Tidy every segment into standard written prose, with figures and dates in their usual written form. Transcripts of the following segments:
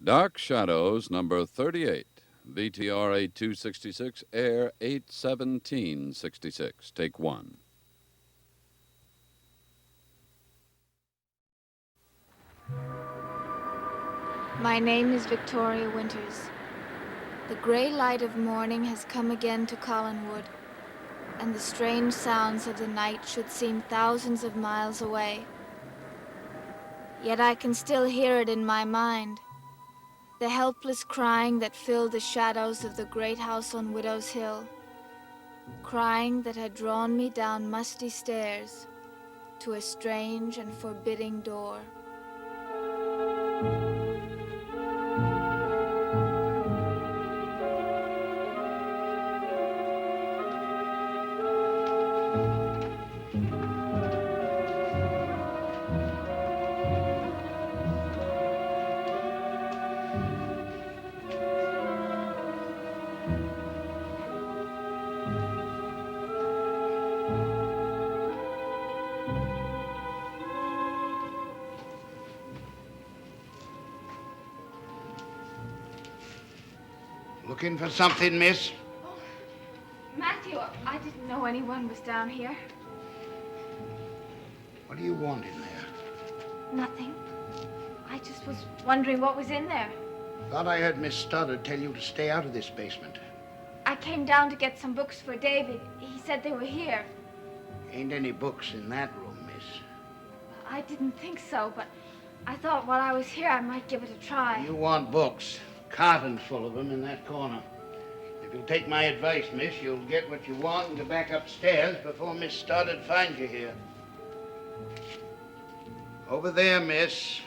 Dark Shadows, number 38. VTR 8266, air 81766. Take one. My name is Victoria Winters. The gray light of morning has come again to Collinwood, and the strange sounds of the night should seem thousands of miles away. Yet I can still hear it in my mind, the helpless crying that filled the shadows of the great house on Widow's Hill, crying that had drawn me down musty stairs to a strange and forbidding door. Looking for something, miss? Oh, Matthew, I didn't know anyone was down here. What do you want in there? Nothing. I just was wondering what was in there. Thought I heard Miss Stoddard tell you to stay out of this basement. I came down to get some books for David. He said they were here. Ain't any books in that room, miss. I didn't think so, but I thought while I was here I might give it a try. You want books. Cartons full of them in that corner. If you'll take my advice, miss, you'll get what you want and go back upstairs before Miss Stoddard finds you here. Over there, miss.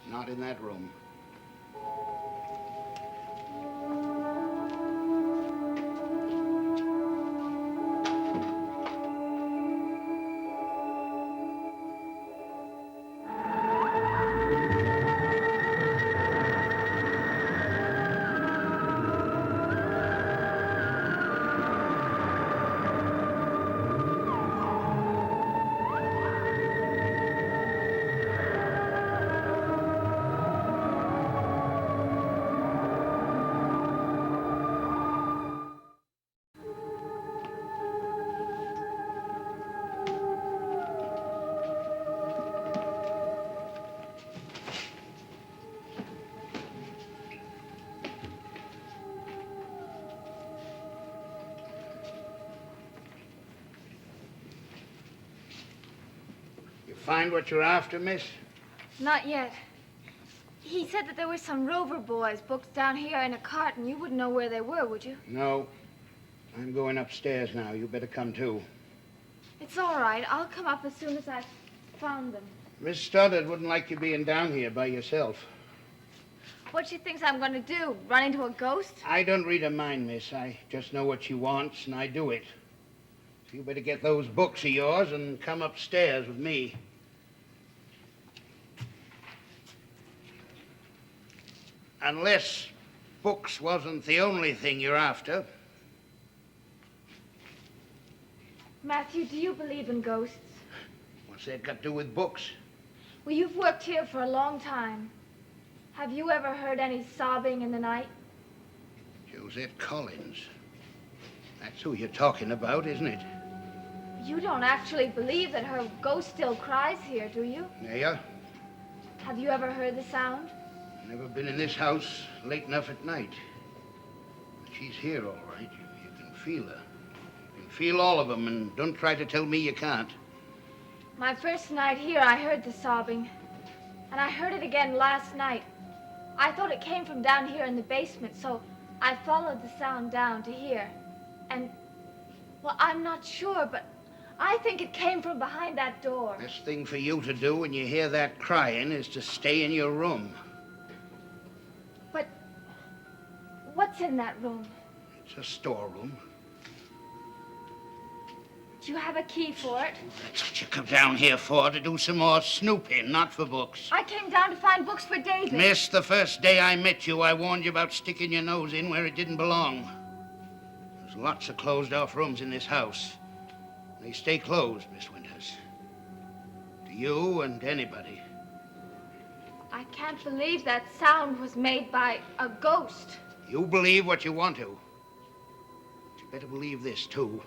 Not in that room. Find what you're after, miss? Not yet. He said that there were some Rover Boys books down here in a cart, and you wouldn't know where they were, would you? No. I'm going upstairs now. You better come too. It's all right. I'll come up as soon as I've found them. Miss Stoddard wouldn't like you being down here by yourself. What she thinks I'm going to do, run into a ghost? I don't read her mind, miss. I just know what she wants, and I do it. So you better get those books of yours and come upstairs with me. Unless books wasn't the only thing you're after. Matthew, do you believe in ghosts? What's that got to do with books? Well, you've worked here for a long time. Have you ever heard any sobbing in the night? Josette Collins. That's who you're talking about, isn't it? You don't actually believe that her ghost still cries here, do you? Yeah. Have you ever heard the sound? Never been in this house late enough at night. But she's here, all right. You can feel her. You can feel all of them, and don't try to tell me you can't. My first night here, I heard the sobbing. And I heard it again last night. I thought it came from down here in the basement, so I followed the sound down to here. And, well, I'm not sure, but I think it came from behind that door. Best thing for you to do when you hear that crying is to stay in your room. But what's in that room? It's a storeroom. Do you have a key for it? That's what you come down here for, to do some more snooping, not for books. I came down to find books for David. Miss, the first day I met you, I warned you about sticking your nose in where it didn't belong. There's lots of closed-off rooms in this house. They stay closed, Miss Winters. To you and anybody. I I can't believe that sound was made by a ghost. You believe what you want to. But you better believe this, too.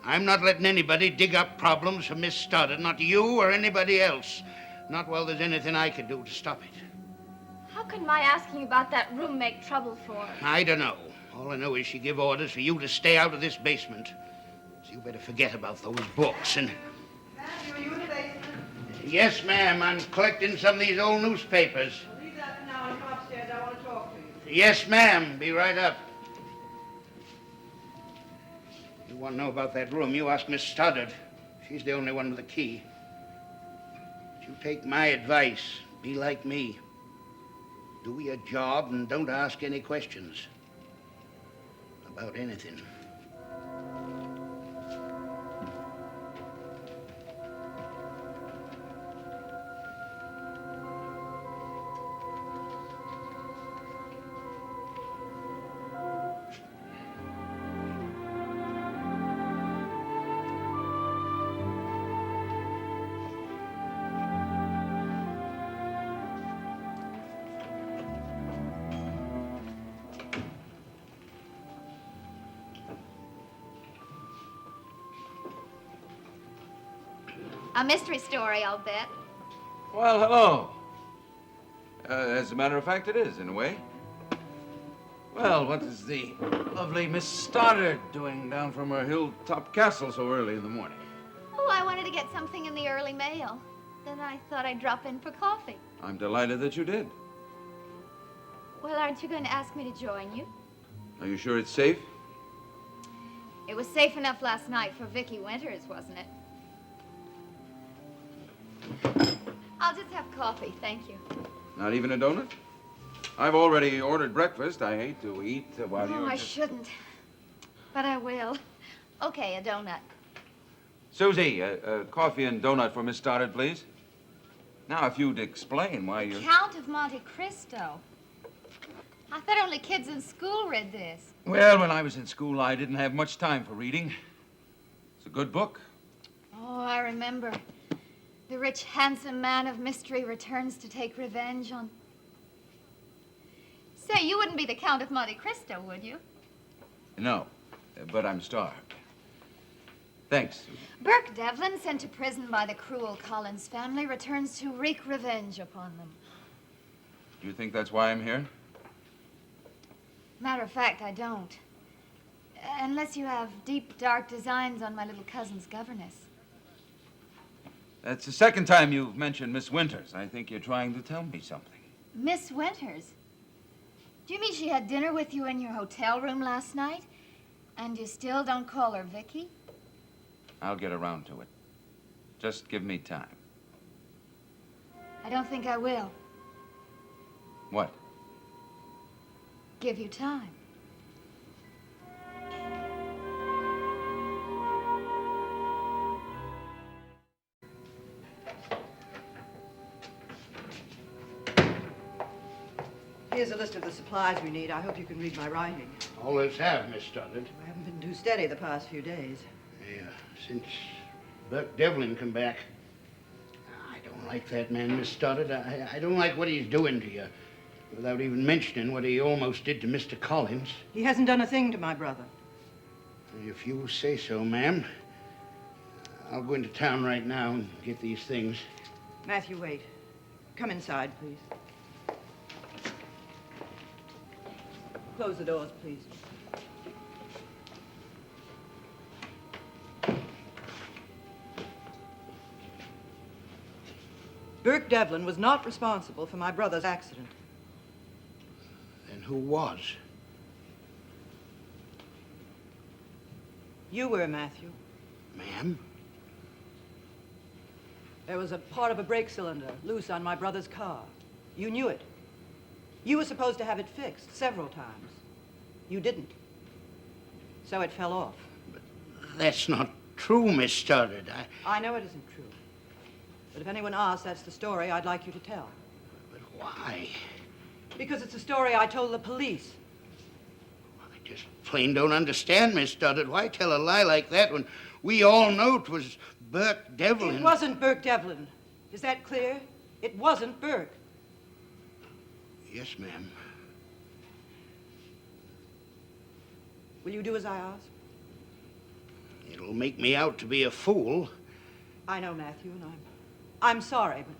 I'm not letting anybody dig up problems for Miss Stoddard, not you or anybody else. Not while there's anything I can do to stop it. How can my asking about that room make trouble for her? I don't know. All I know is she gave orders for you to stay out of this basement. So you better forget about those books and... Matthew, are you in the basement? Yes, ma'am. I'm collecting some of these old newspapers. Well, leave that for now and come upstairs. I want to talk to you. Yes, ma'am. Be right up. You want to know about that room, you ask Miss Stoddard. She's the only one with the key. But you take my advice. Be like me. Do your job and don't ask any questions. About anything. A mystery story, I'll bet. Well, hello. As a matter of fact, it is, in a way. Well, what is the lovely Miss Stoddard doing down from her hilltop castle so early in the morning? Oh, I wanted to get something in the early mail. Then I thought I'd drop in for coffee. I'm delighted that you did. Well, aren't you going to ask me to join you? Are you sure it's safe? It was safe enough last night for Vicky Winters, wasn't it? I'll just have coffee, thank you. Not even a donut? I've already ordered breakfast. I hate to eat while you're... Oh, I shouldn't. But I will. Okay, a donut. Susie, a coffee and donut for Miss Stoddard, please. Now, if you'd explain why you're... Count of Monte Cristo. I thought only kids in school read this. Well, when I was in school, I didn't have much time for reading. It's a good book. Oh, I remember. The rich, handsome man of mystery returns to take revenge on... Say, you wouldn't be the Count of Monte Cristo, would you? No, but I'm starved. Thanks, Susie. Burke Devlin, sent to prison by the cruel Collins family, returns to wreak revenge upon them. Do you think that's why I'm here? Matter of fact, I don't. Unless you have deep, dark designs on my little cousin's governess. That's the second time you've mentioned Miss Winters. I think you're trying to tell me something. Miss Winters? Do you mean she had dinner with you in your hotel room last night? And you still don't call her Vicky? I'll get around to it. Just give me time. I don't think I will. What? Give you time. Here's a list of the supplies we need. I hope you can read my writing. Always have, Miss Stoddard. I haven't been too steady the past few days. Yeah, since Burke Devlin come back. I don't like that man, Miss Stoddard. I don't like what he's doing to you, without even mentioning what he almost did to Mr. Collins. He hasn't done a thing to my brother. If you say so, ma'am. I'll go into town right now and get these things. Matthew, wait. Come inside, please. Close the doors, please. Burke Devlin was not responsible for my brother's accident. Then who was? You were, Matthew. Ma'am? There was a part of a brake cylinder loose on my brother's car. You knew it. You were supposed to have it fixed several times. You didn't. So it fell off. That's not true, Miss Stoddard. I know it isn't true. But if anyone asks, that's the story I'd like you to tell. But why? Because it's a story I told the police. I just plain don't understand, Miss Stoddard. Why tell a lie like that when we all know it was Burke Devlin? It wasn't Burke Devlin. Is that clear? It wasn't Burke. Yes, ma'am. Will you do as I ask? It'll make me out to be a fool. I know, Matthew, and I'm sorry, but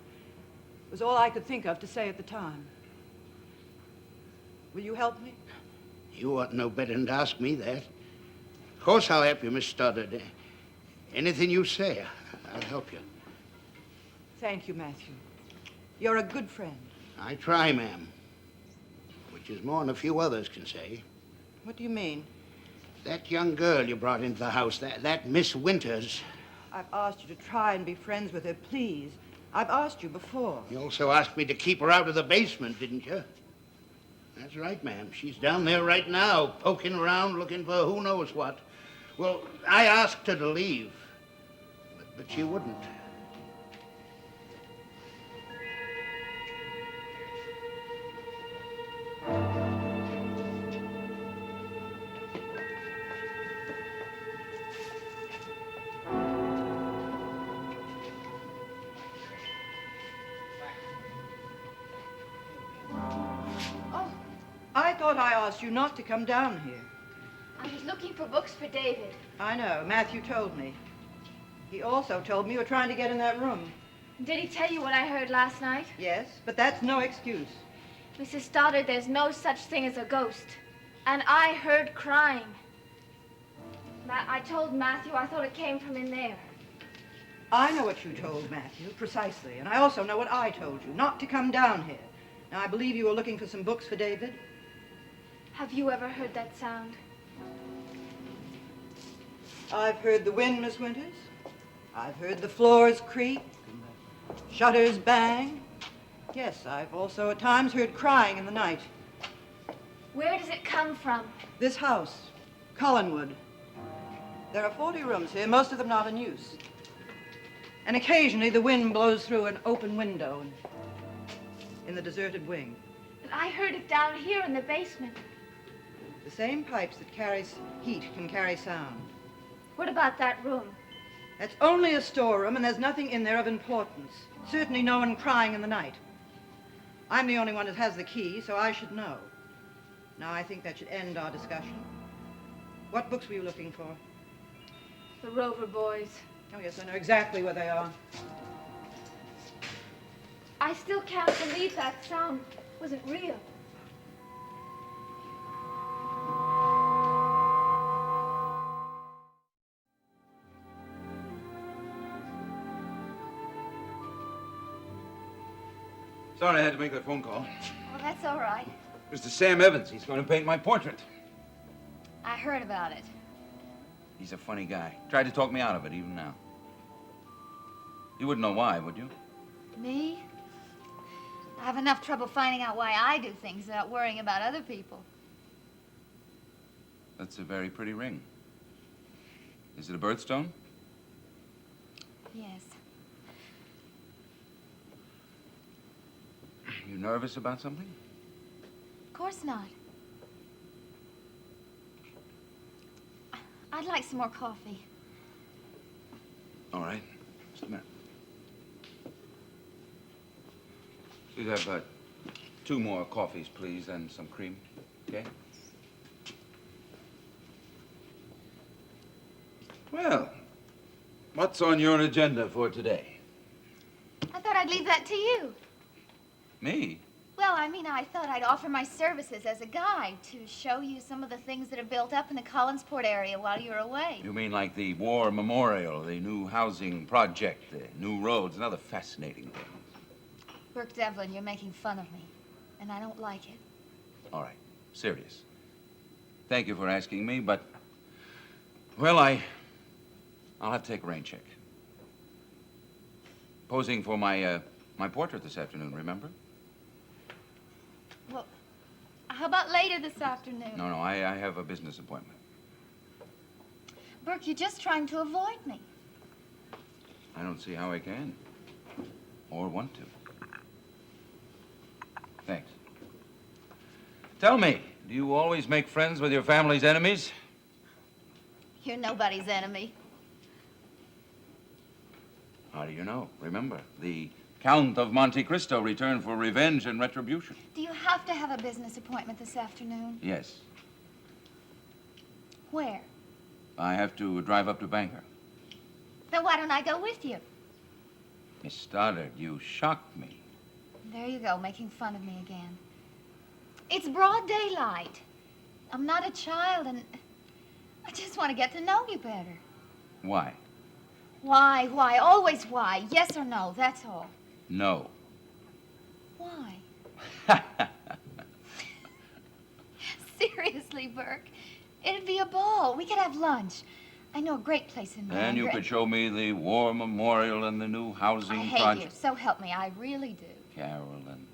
it was all I could think of to say at the time. Will you help me? You ought to know better than to ask me that. Of course I'll help you, Miss Stoddard. Anything you say, I'll help you. Thank you, Matthew. You're a good friend. I try, ma'am. Which is more than a few others can say. What do you mean? That young girl you brought into the house, that Miss Winters. I've asked you to try and be friends with her, please. I've asked you before. You also asked me to keep her out of the basement, didn't you? That's right, ma'am. She's down there right now, poking around, looking for who knows what. Well, I asked her to leave, but she wouldn't. I thought I asked you not to come down here. I was looking for books for David. I know. Matthew told me. He also told me you were trying to get in that room. Did he tell you what I heard last night? Yes, but that's no excuse. Mrs. Stoddard, there's no such thing as a ghost. And I heard crying. I told Matthew I thought it came from in there. I know what you told Matthew, precisely. And I also know what I told you, not to come down here. Now, I believe you were looking for some books for David. Have you ever heard that sound? I've heard the wind, Miss Winters. I've heard the floors creak and the shutters bang. Yes, I've also at times heard crying in the night. Where does it come from? This house, Collinwood. There are 40 rooms here, most of them not in use. And occasionally the wind blows through an open window in the deserted wing. But I heard it down here in the basement. The same pipes that carries heat can carry sound. What about that room? That's only a storeroom, and there's nothing in there of importance. Certainly no one crying in the night. I'm the only one that has the key, so I should know. Now, I think that should end our discussion. What books were you looking for? The Rover Boys. Oh, yes, I know exactly where they are. I still can't believe that sound wasn't real. Sorry I had to make that phone call. Well, that's all right. Mr. Sam Evans, he's going to paint my portrait. I heard about it. He's a funny guy. Tried to talk me out of it, even now. You wouldn't know why, would you? Me? I have enough trouble finding out why I do things without worrying about other people. That's a very pretty ring. Is it a birthstone? Yes. You nervous about something? Of course not. I'd like some more coffee. All right. Just a minute. You'd have 2 more coffees, please, and some cream, okay? Well, what's on your agenda for today? I thought I'd leave that to you. Me? Well, I mean, I thought I'd offer my services as a guide to show you some of the things that are built up in the Collinsport area while you're away. You mean like the war memorial, the new housing project, the new roads, and other fascinating things? Burke Devlin, you're making fun of me, and I don't like it. All right, serious. Thank you for asking me, but, well, I'll have to take a rain check. Posing for my portrait this afternoon, remember? Well, how about later this afternoon? No, I have a business appointment. Burke, you're just trying to avoid me. I don't see how I can, or want to. Thanks. Tell me, do you always make friends with your family's enemies? You're nobody's enemy. How do you know? Remember, the Count of Monte Cristo returned for revenge and retribution. Do you have to have a business appointment this afternoon? Yes. Where? I have to drive up to Bangor. Then why don't I go with you? Miss Stoddard, you shocked me. There you go, making fun of me again. It's broad daylight. I'm not a child, and I just want to get to know you better. Why? Why? Always why? Yes or no, that's all. No. Why? Seriously, Burke. It'd be a ball. We could have lunch. I know a great place in Bangor. And you could show me the war memorial and the new housing I hate project. you, so help me. I really do. Carolyn.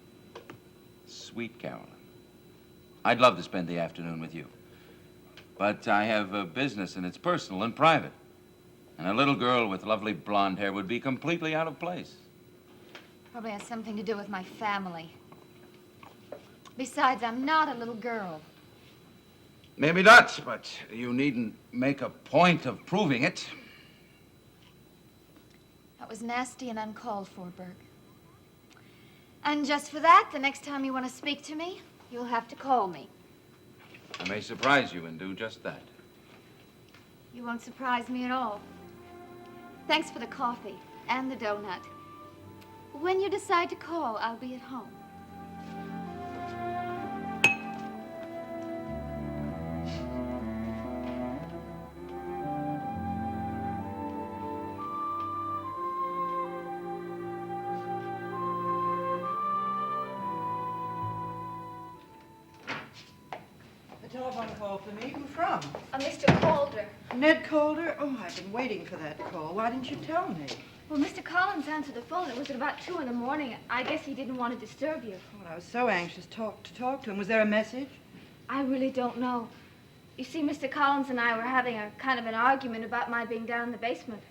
Sweet Carolyn. I'd love to spend the afternoon with you. But I have a business and it's personal and private. And a little girl with lovely blonde hair would be completely out of place. Probably has something to do with my family. Besides, I'm not a little girl. Maybe not, but you needn't make a point of proving it. That was nasty and uncalled for, Burke. And just for that, the next time you want to speak to me, you'll have to call me. I may surprise you and do just that. You won't surprise me at all. Thanks for the coffee and the donut. When you decide to call, I'll be at home. Telephone call for me. Who from? Mr. Calder. Ned Calder? Oh, I've been waiting for that call. Why didn't you tell me? Well, Mr. Collins answered the phone. It was at about 2 in the morning. I guess he didn't want to disturb you. Well, I was so anxious to talk to him. Was there a message? I really don't know. You see, Mr. Collins and I were having a kind of an argument about my being down in the basement.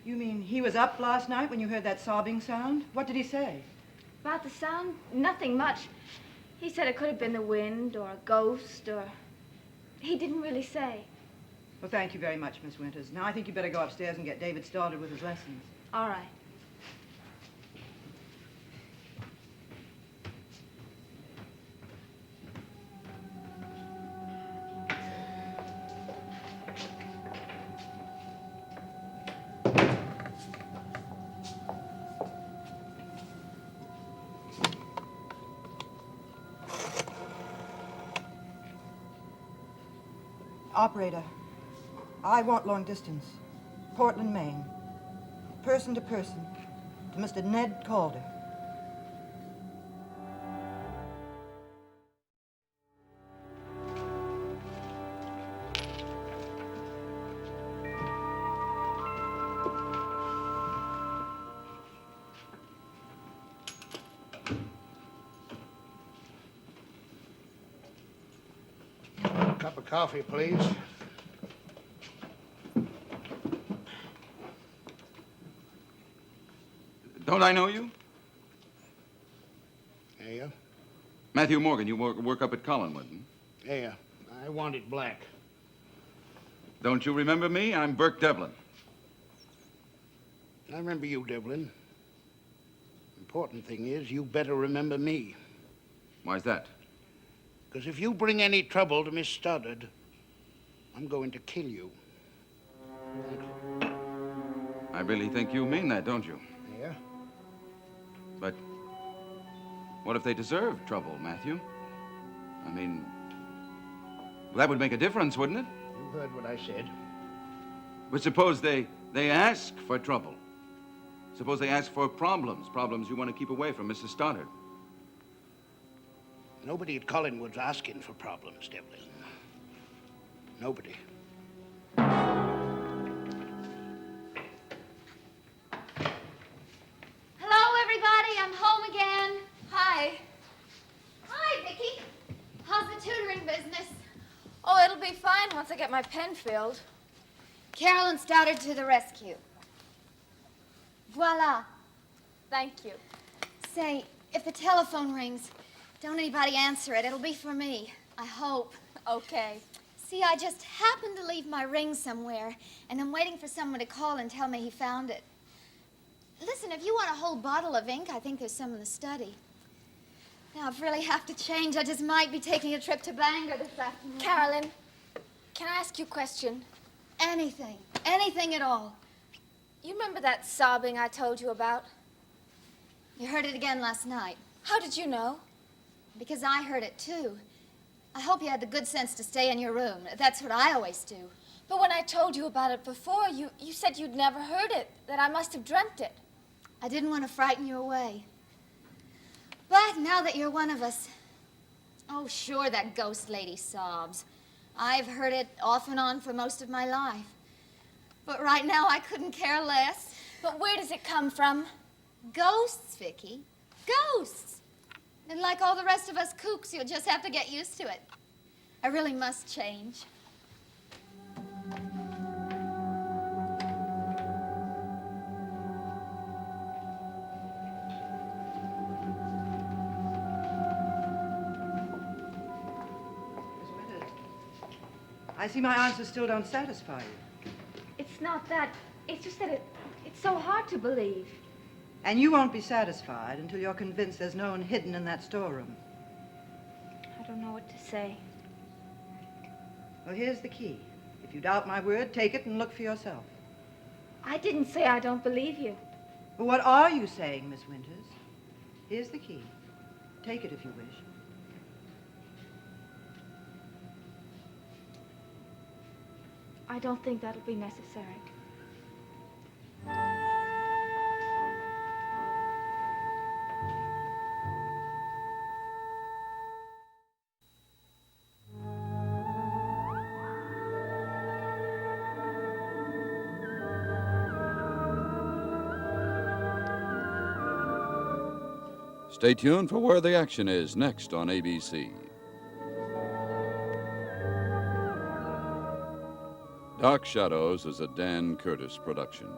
You mean he was up last night when you heard that sobbing sound? What did he say? About the sound? Nothing much. He said it could have been the wind or a ghost or... He didn't really say. Well, thank you very much, Miss Winters. Now I think you better go upstairs and get David started with his lessons. All right. Operator, I want long distance. Portland, Maine. Person to person. To Mr. Ned Calder. Cup of coffee, please. Don't I know you? Yeah, Matthew Morgan, you work up at Collinwood. yeah. I want it black. Don't you remember me? I'm Burke Devlin. I remember you, Devlin. Important thing is, you better remember me. Why's that? Because if you bring any trouble to Miss Stoddard, I'm going to kill you. I really think you mean that, don't you? Yeah? But what if they deserve trouble, Matthew? I mean, that would make a difference, wouldn't it? You heard what I said. But suppose they ask for trouble. Suppose they ask for problems you want to keep away from Mrs. Stoddard. Nobody at Collinwood's asking for problems, Devlin. Nobody. Hello, everybody. I'm home again. Hi. Hi, Vicky. How's the tutoring business? Oh, it'll be fine once I get my pen filled. Carolyn Stoddard to the rescue. Voila. Thank you. Say, if the telephone rings, don't anybody answer it. It'll be for me. I hope. Okay. See, I just happened to leave my ring somewhere, and I'm waiting for someone to call and tell me he found it. Listen, if you want a whole bottle of ink, I think there's some in the study. Now, if I really have to change, I just might be taking a trip to Bangor this afternoon. Carolyn, can I ask you a question? Anything. Anything at all. You remember that sobbing I told you about? You heard it again last night. How did you know? Because I heard it, too. I hope you had the good sense to stay in your room. That's what I always do. But when I told you about it before, you said you'd never heard it, that I must have dreamt it. I didn't want to frighten you away. But now that you're one of us... Oh, sure, that ghost lady sobs. I've heard it off and on for most of my life. But right now, I couldn't care less. But where does it come from? Ghosts, Vicky. Ghosts. And like all the rest of us kooks, you'll just have to get used to it. I really must change. Miss Winters, I see my answers still don't satisfy you. It's not that. It's just that it's so hard to believe. And you won't be satisfied until you're convinced there's no one hidden in that storeroom. I don't know what to say. Well, here's the key. If you doubt my word, take it and look for yourself. I didn't say I don't believe you. But what are you saying, Miss Winters? Here's the key. Take it if you wish. I don't think that'll be necessary. Stay tuned for where the action is next on ABC. Dark Shadows is a Dan Curtis production.